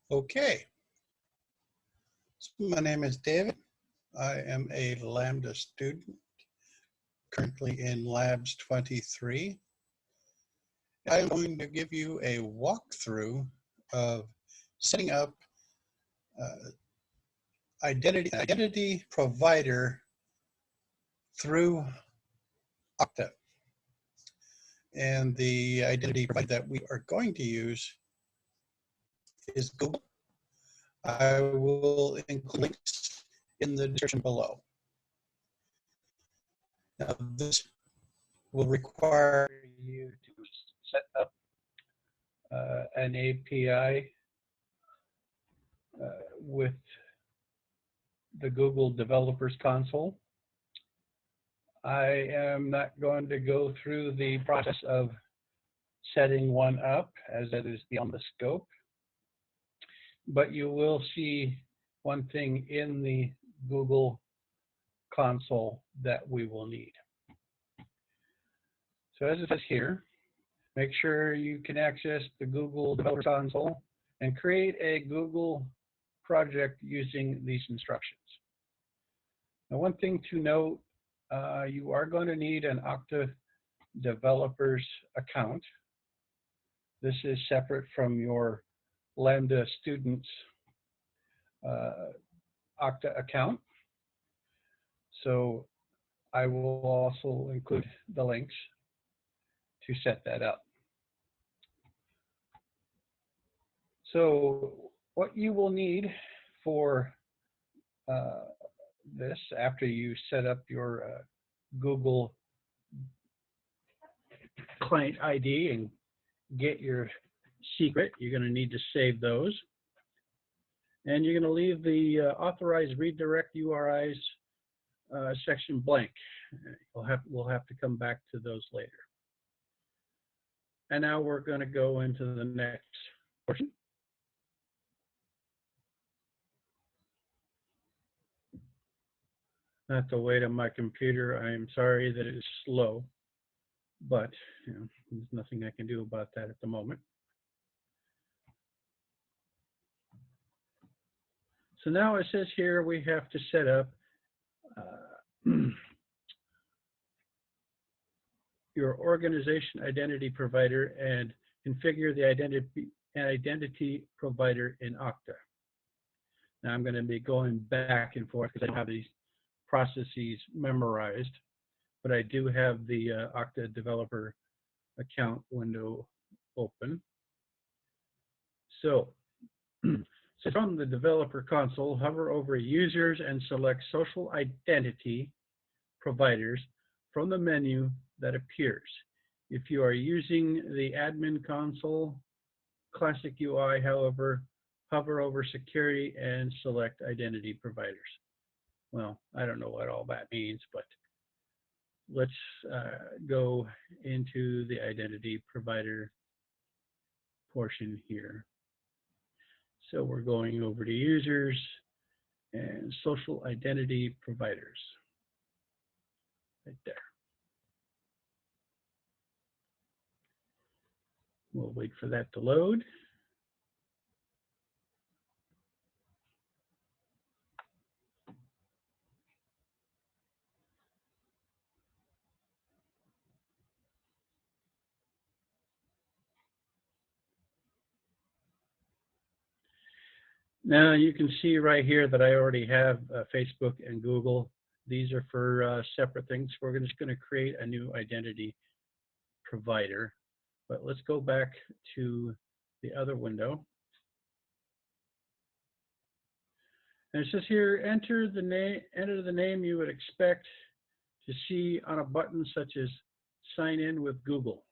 Okay, so my name is David. I am a Lambda student, currently in Labs 23. I'm going to give you a walkthrough of setting up identity provider through Okta. And the identity provider that we are going to use is Google. I will include links in the description below. Now, this will require you to set up an API with the Google Developers Console. I am not going to go through the process of setting one up, as that is beyond the scope, but you will see one thing in the Google console that we will need. So as it says here, make sure you can access the Google Developers Console and create a Google project using these instructions. Now, one thing to note, you are going to need an Okta developers account. This is separate from your Lambda students Okta account. So I will also include the links to set that up. So what you will need for this, after you set up your Google client ID and get your secret, you're going to need to save those. And you're going to leave the authorized redirect URIs section blank. We'll have to come back to those later. And now we're going to go into the next portion. Not the weight of my computer. I am sorry that it's slow, but there's nothing I can do about that at the moment. So now it says here we have to set up your organization identity provider and configure the identity provider in Okta. Now I'm going to be going back and forth because I don't have these processes memorized, but I do have the Okta developer account window open. So from the developer console, hover over users and select social identity providers from the menu that appears. If you are using the admin console classic UI, however, hover over security and select identity providers. Well, I don't know what all that means, but let's go into the identity provider portion here. So we're going over to users and social identity providers. Right there. We'll wait for that to load. Now you can see right here that I already have Facebook and Google. These are for separate things. We're just going to create a new identity provider. But let's go back to the other window. And it says here, enter the name you would expect to see on a button such as sign in with Google.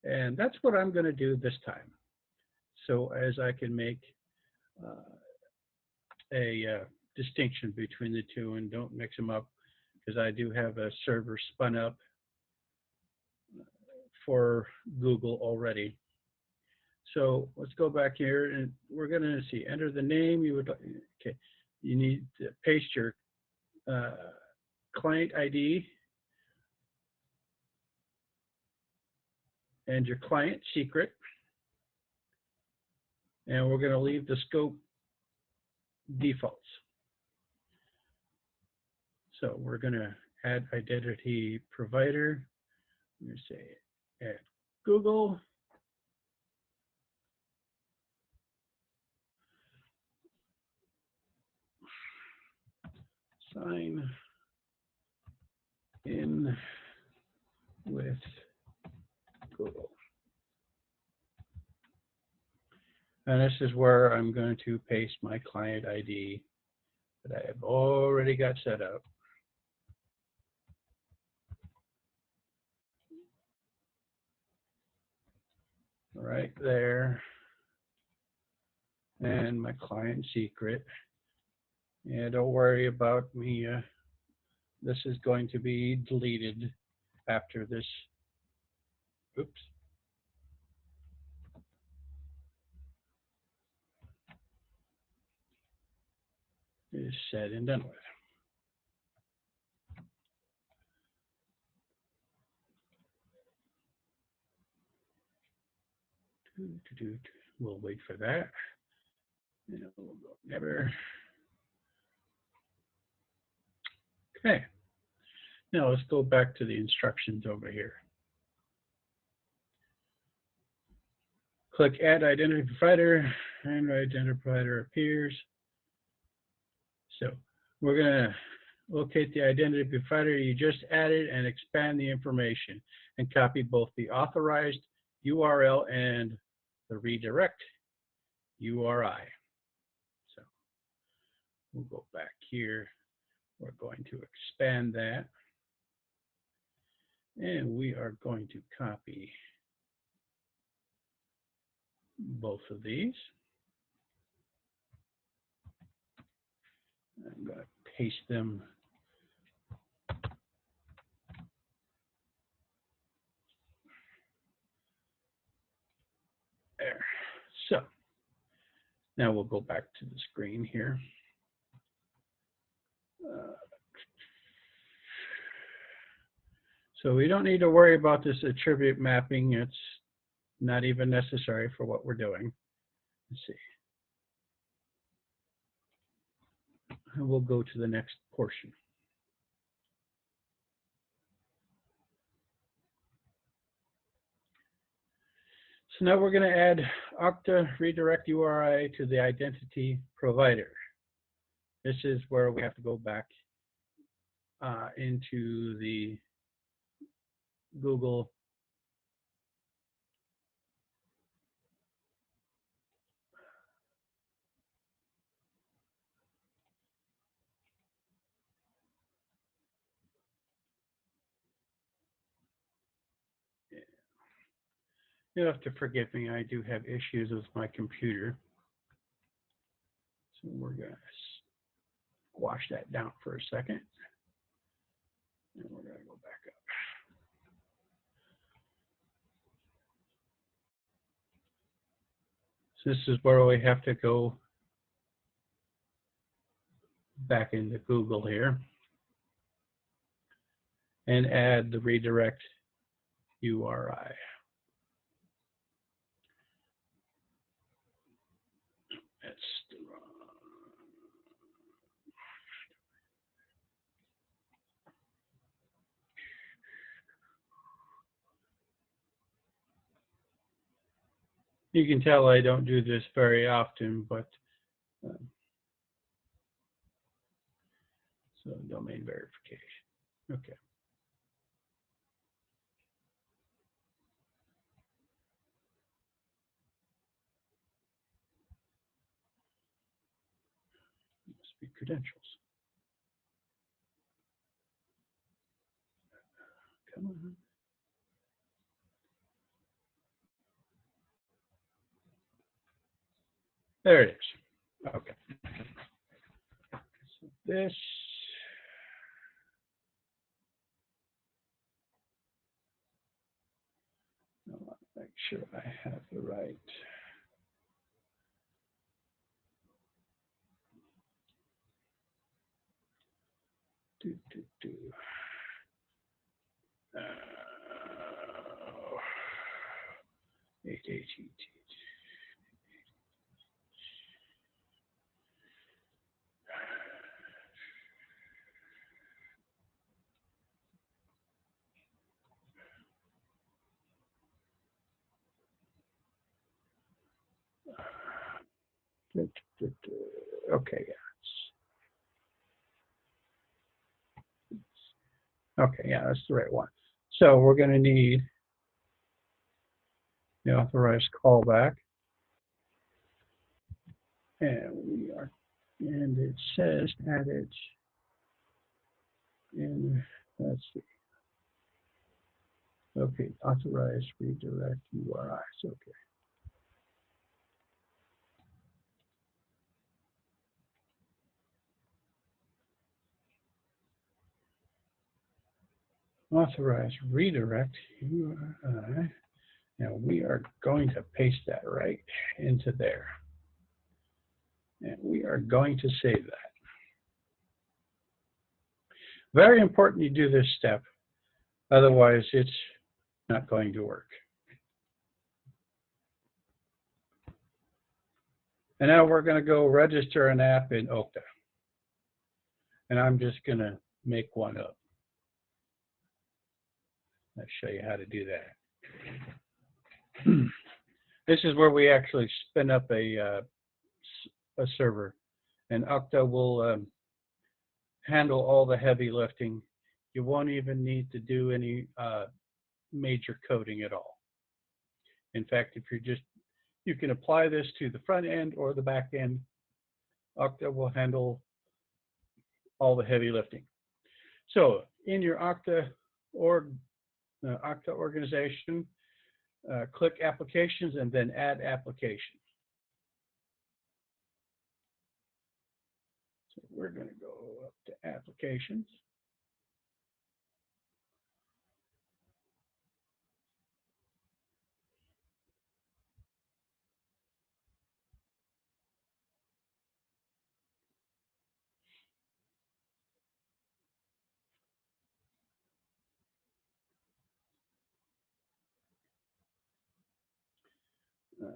And that's what I'm going to do this time. So as I can make a distinction between the two and don't mix them up, because I do have a server spun up for Google already. So let's go back here and we're going to see, enter the name you would, okay, you need to paste your client ID and your client secret. And we're going to leave the scope defaults. So we're going to add identity provider. I'm going to say add Google. Sign in with Google. And this is where I'm going to paste my client ID that I have already got set up. Right there. And my client secret. And don't worry about me. This is going to be deleted after this. Oops. Is said and done with. We'll wait for that. And we'll go never. Okay. Now let's go back to the instructions over here. Click Add Identity Provider, and Identity Provider appears. So we're going to locate the identity provider you just added and expand the information and copy both the authorized URL and the redirect URI. So we'll go back here. We're going to expand that. And we are going to copy both of these. I'm going to paste them there. So now we'll go back to the screen here. So we don't need to worry about this attribute mapping. It's not even necessary for what we're doing. Let's see. And we'll go to the next portion. So now we're going to add Okta Redirect URI to the identity provider. This is where we have to go back into the Google You'll have to forgive me. I do have issues with my computer. So we're going to squash that down for a second. And we're going to go back up. So this is where we have to go back into Google here and add the redirect URI. That's the wrong. You can tell I don't do this very often, but so domain verification. Okay. Must be credentials. Come on. There it is. Okay. So this. I want to make sure I have the right. Okay, yeah. Okay, yeah, that's the right one. So we're going to need the authorized callback. And it says add it in, let's see. Okay, authorized redirect URIs, okay. Authorized redirect URI. Now we are going to paste that right into there. And we are going to save that. Very important you do this step, otherwise it's not going to work. And now we're going to go register an app in Okta. And I'm just going to make one up. I'll show you how to do that. This is where we actually spin up a server, and Okta will handle all the heavy lifting. You won't even need to do any major coding at all. In fact, if you can apply this to the front end or the back end. Okta will handle all the heavy lifting. So in your Okta organization, click Applications and then Add Application. So we're going to go up to Applications. All right.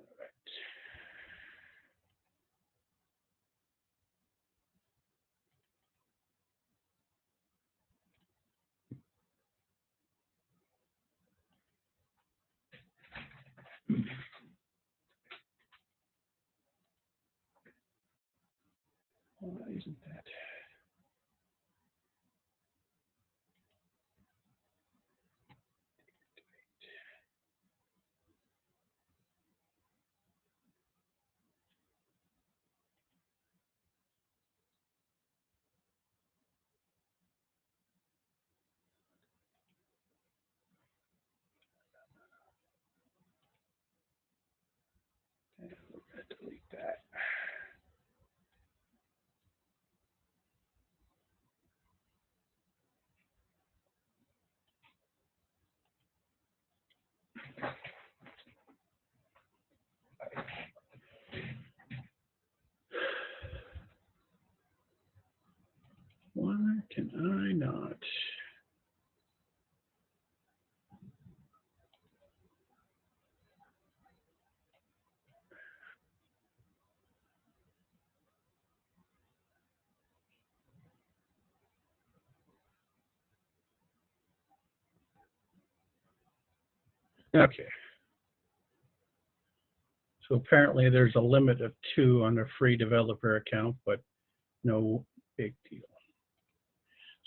Why isn't that? Okay, we're going to delete that. Why can I not? Okay. So apparently there's a limit of 2 on a free developer account, but no big deal.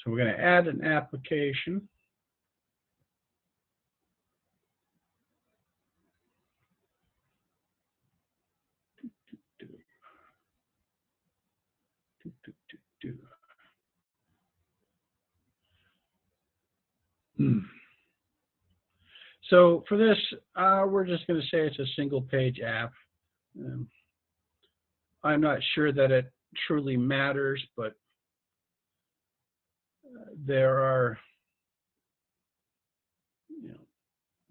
So we're going to add an application. So for this, we're just going to say it's a single page app. I'm not sure that it truly matters, but there are,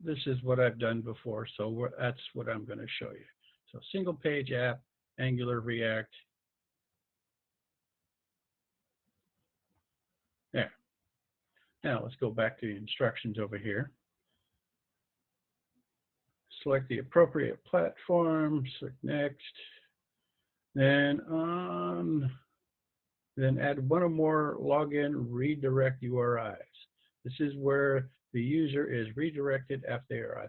this is what I've done before, so that's what I'm going to show you. So single page app, Angular, React. There. Now let's go back to the instructions over here. Select the appropriate platform, select next. Then add one or more login redirect URIs. This is where the user is redirected after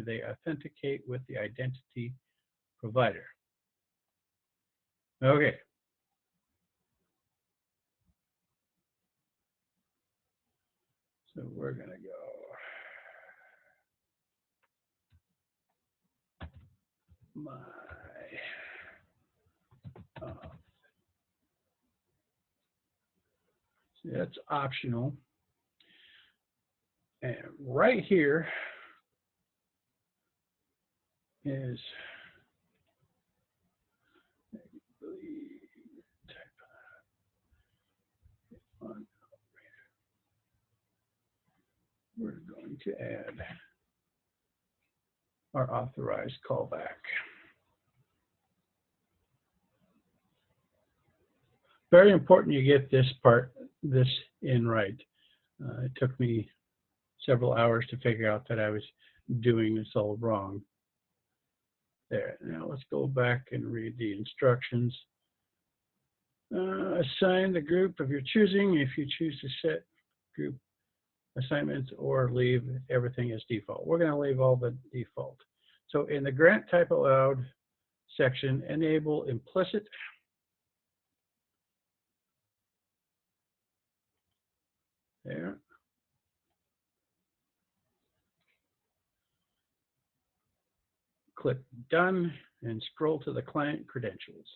they authenticate with the identity provider. Okay. So we're going to go my so that's optional. And right here is we're going to add our authorized callback. Very important you get this in right. It took me several hours to figure out that I was doing this all wrong. There. Now let's go back and read the instructions. Assign the group of your choosing if you choose to set group assignments or leave everything as default. We're going to leave all the default. So in the grant type allowed section, enable implicit. There. Click done and scroll to the client credentials.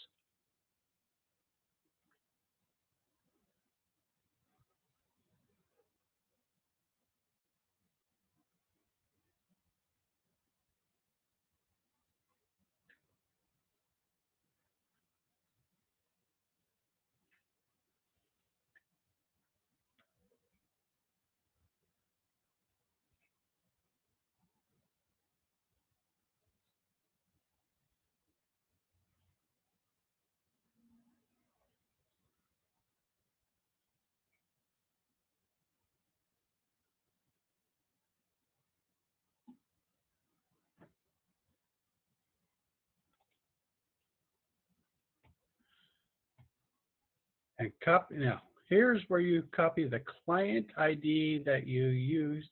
And copy now. Here's where you copy the client ID that you used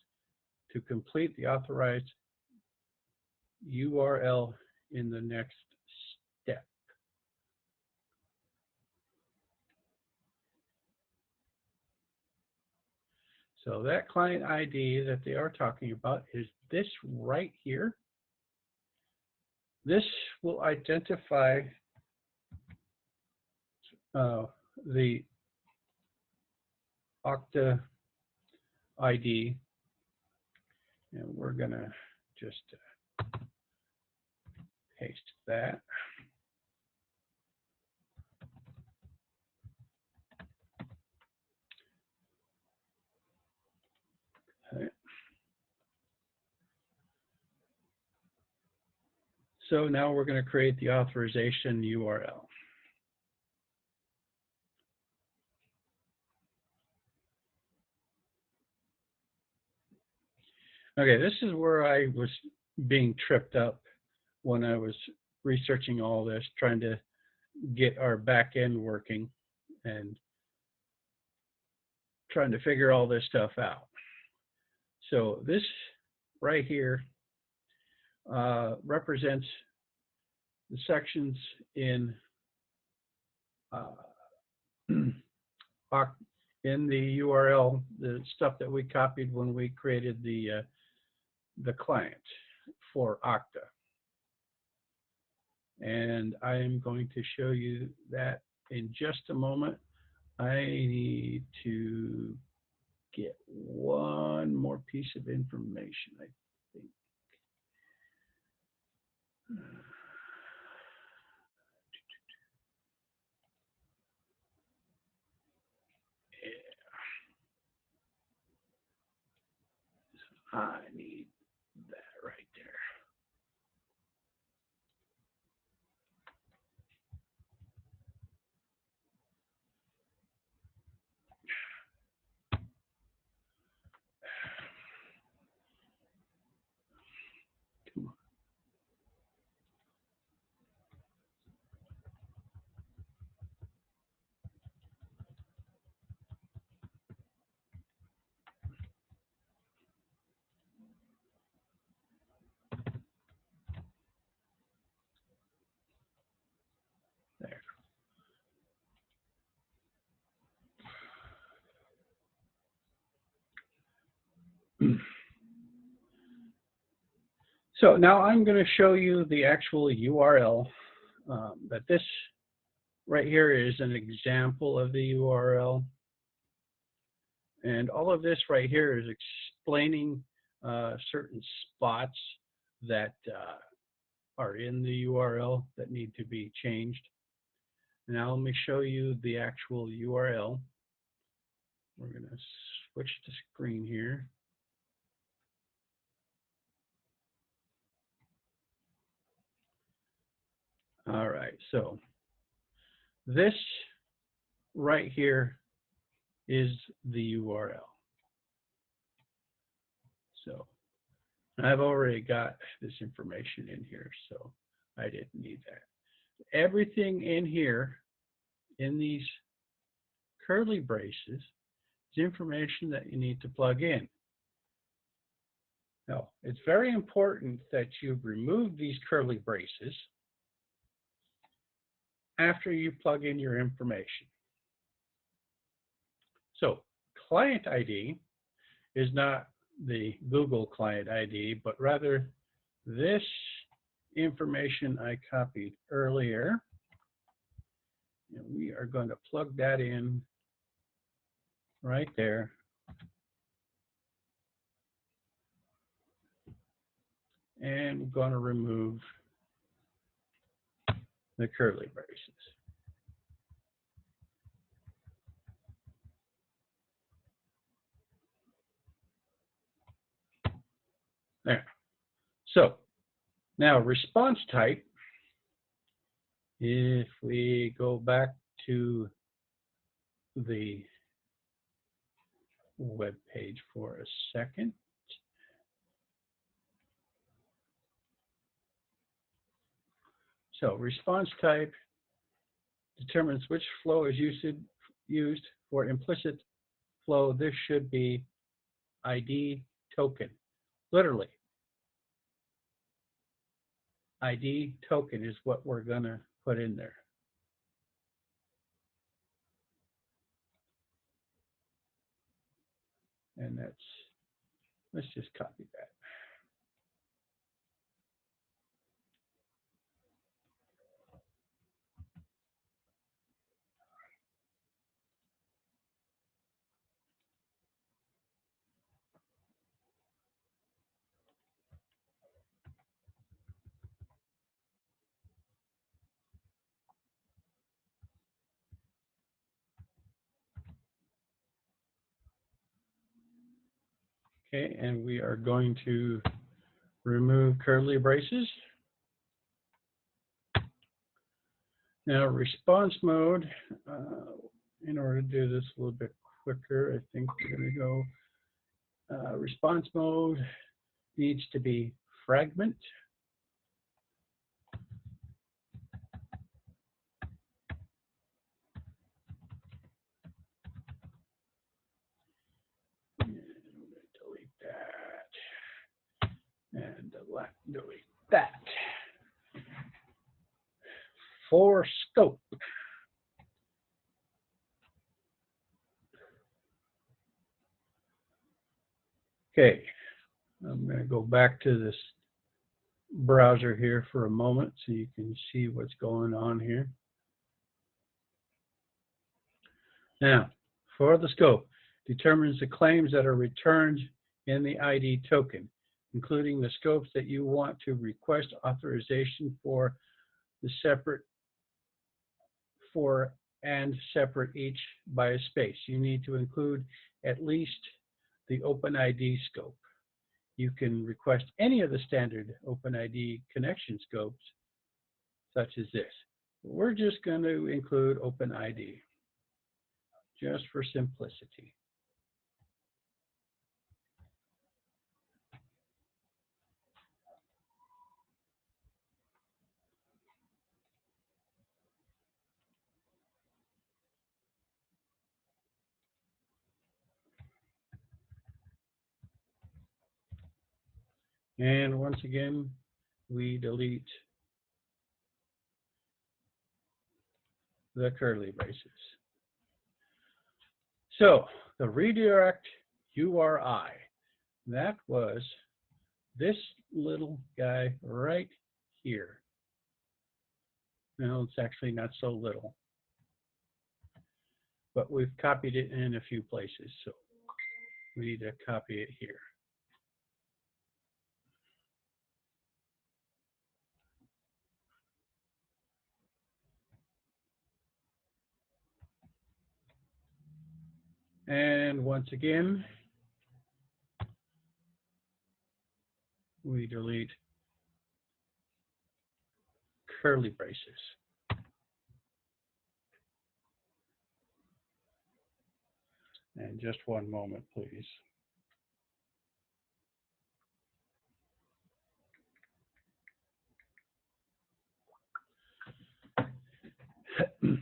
to complete the authorized URL in the next step. So that client ID that they are talking about is this right here. This will identify the Okta ID, and we're going to just paste that. Okay. So now we're going to create the authorization URL. Okay, this is where I was being tripped up when I was researching all this, trying to get our back end working and trying to figure all this stuff out. So this right here represents the sections in the URL, the stuff that we copied when we created the client for Okta. And I am going to show you that in just a moment. I need to get one more piece of information, I think. Yeah. I need that right there. Come on. So now I'm going to show you the actual URL that this right here is an example of the URL. And all of this right here is explaining certain spots that are in the URL that need to be changed. Now let me show you the actual URL. We're going to switch the screen here. All right, so this right here is the URL. So I've already got this information in here, so I didn't need that. Everything in here, in these curly braces, is information that you need to plug in. Now, it's very important that you remove these curly braces after you plug in your information. So, client ID is not the Google client ID, but rather this information I copied earlier. And we are going to plug that in right there. And we're going to remove the curly braces. There. So now response type, if we go back to the web page for a second. So response type determines which flow is used for implicit flow. This should be ID token. Literally, ID token is what we're going to put in there. And that's, let's just copy that. Okay, and we are going to remove curly braces. Now, response mode, in order to do this a little bit quicker, I think we're going to go, response mode needs to be fragment. And delete that. And delete that. For scope. Okay, I'm going to go back to this browser here for a moment so you can see what's going on here. Now, for the scope, determines the claims that are returned in the ID token, including the scopes that you want to request authorization for, the separate for and separate each by a space. You need to include at least the OpenID scope. You can request any of the standard OpenID connection scopes, such as this. We're just going to include OpenID, just for simplicity. And once again, we delete the curly braces. So the redirect URI, that was this little guy right here. No, it's actually not so little, but we've copied it in a few places, so we need to copy it here. And once again, we delete curly braces. And just one moment, please.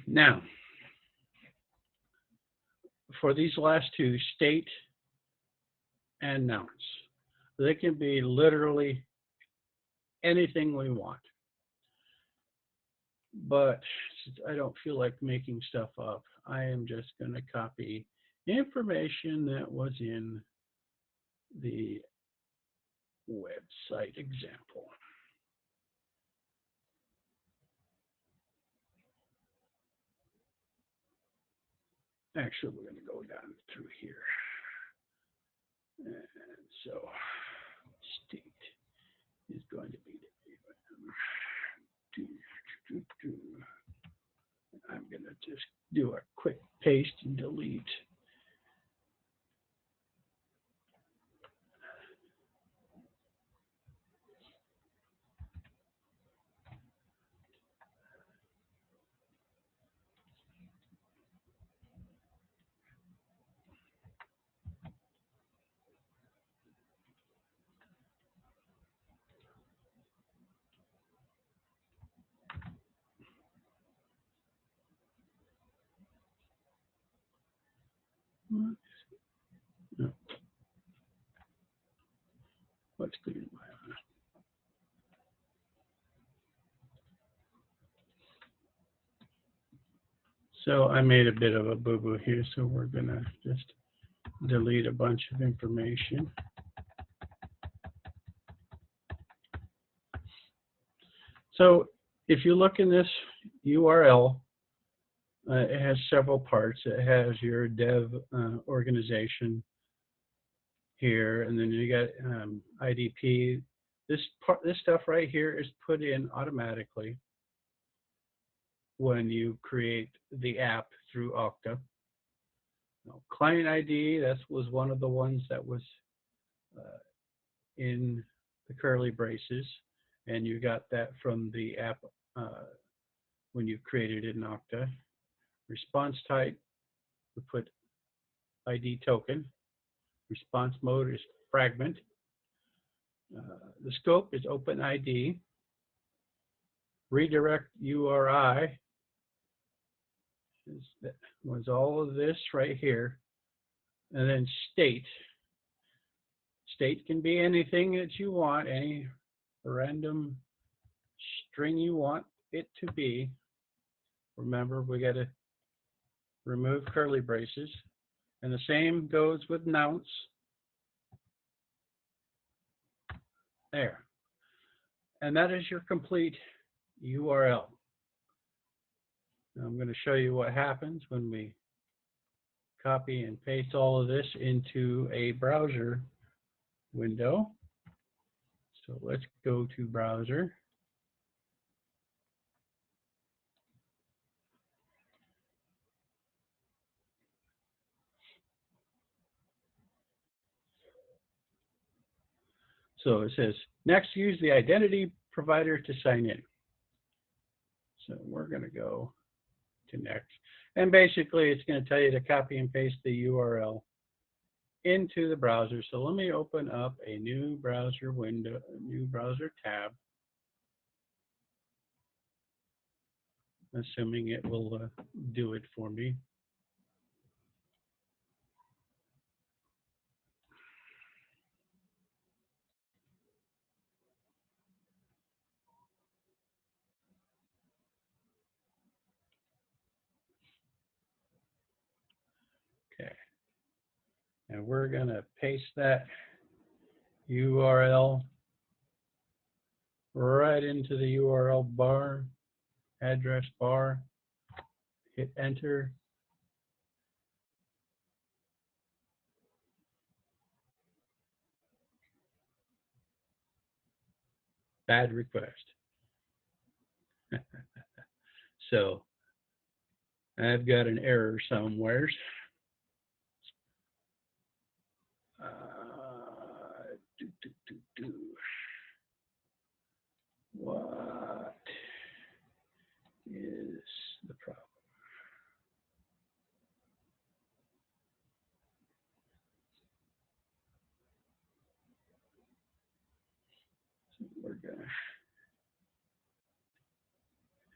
Now, for these last two, state and nouns, they can be literally anything we want. But since I don't feel like making stuff up, I am just going to copy information that was in the website example. Actually, we're going to go down through here. And so state is going to be I'm going to just do a quick paste and delete. No. What's clear? So I made a bit of a boo-boo here, so we're going to just delete a bunch of information. So if you look in this URL, it has several parts. It has your dev organization here, and then you got IDP. This stuff right here is put in automatically when you create the app through Okta. Now, client ID, that was one of the ones that was in the curly braces, and you got that from the app when you created it in Okta. Response type, we put ID token. Response mode is fragment. The scope is OpenID. Redirect URI was all of this right here. And then state. State can be anything that you want, any random string you want it to be. Remember, we got to remove curly braces. And the same goes with nouns. There. And that is your complete URL. Now I'm going to show you what happens when we copy and paste all of this into a browser window. So let's go to browser. So it says, next, use the identity provider to sign in. So we're going to go to next. And basically, it's going to tell you to copy and paste the URL into the browser. So let me open up a new browser window, a new browser tab, assuming it will do it for me. Okay. And we're going to paste that URL right into the URL bar, address bar, hit enter. Bad request. So I've got an error somewhere. What is the problem? So we're gonna,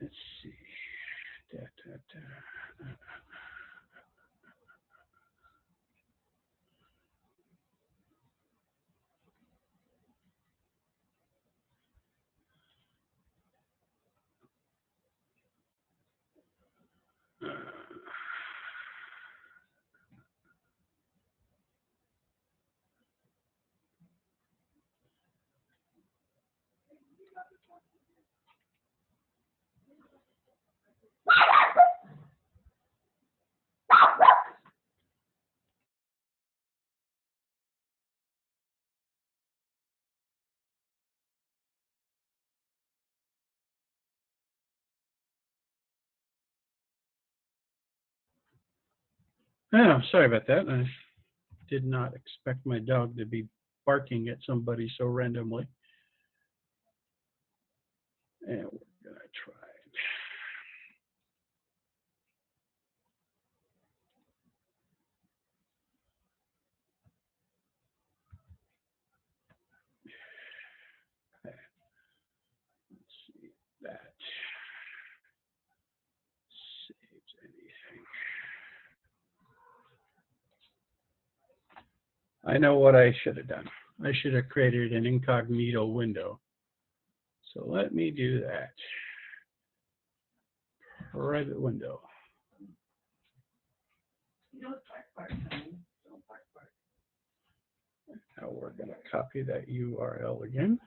let's see. Oh, sorry about that. I did not expect my dog to be barking at somebody so randomly. And we're gonna try. Okay. Let's see if that saves anything. I know what I should have done. I should have created an incognito window. So let me do that. Private window. Now we're going to copy that URL again.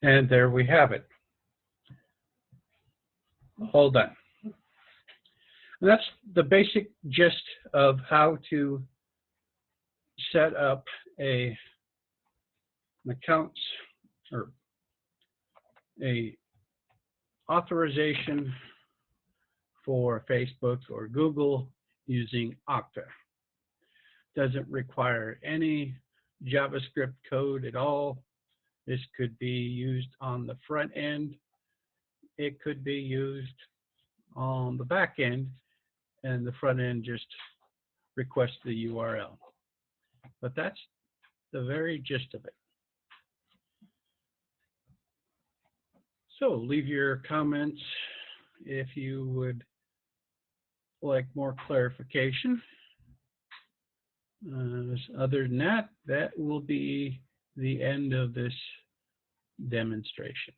And there we have it. All done. And that's the basic gist of how to set up an account or a authorization for Facebook or Google using Okta. Doesn't require any JavaScript code at all. This could be used on the front end. It could be used on the back end, and the front end just requests the URL. But that's the very gist of it. So leave your comments if you would like more clarification. Other than that, that will be the end of this demonstration.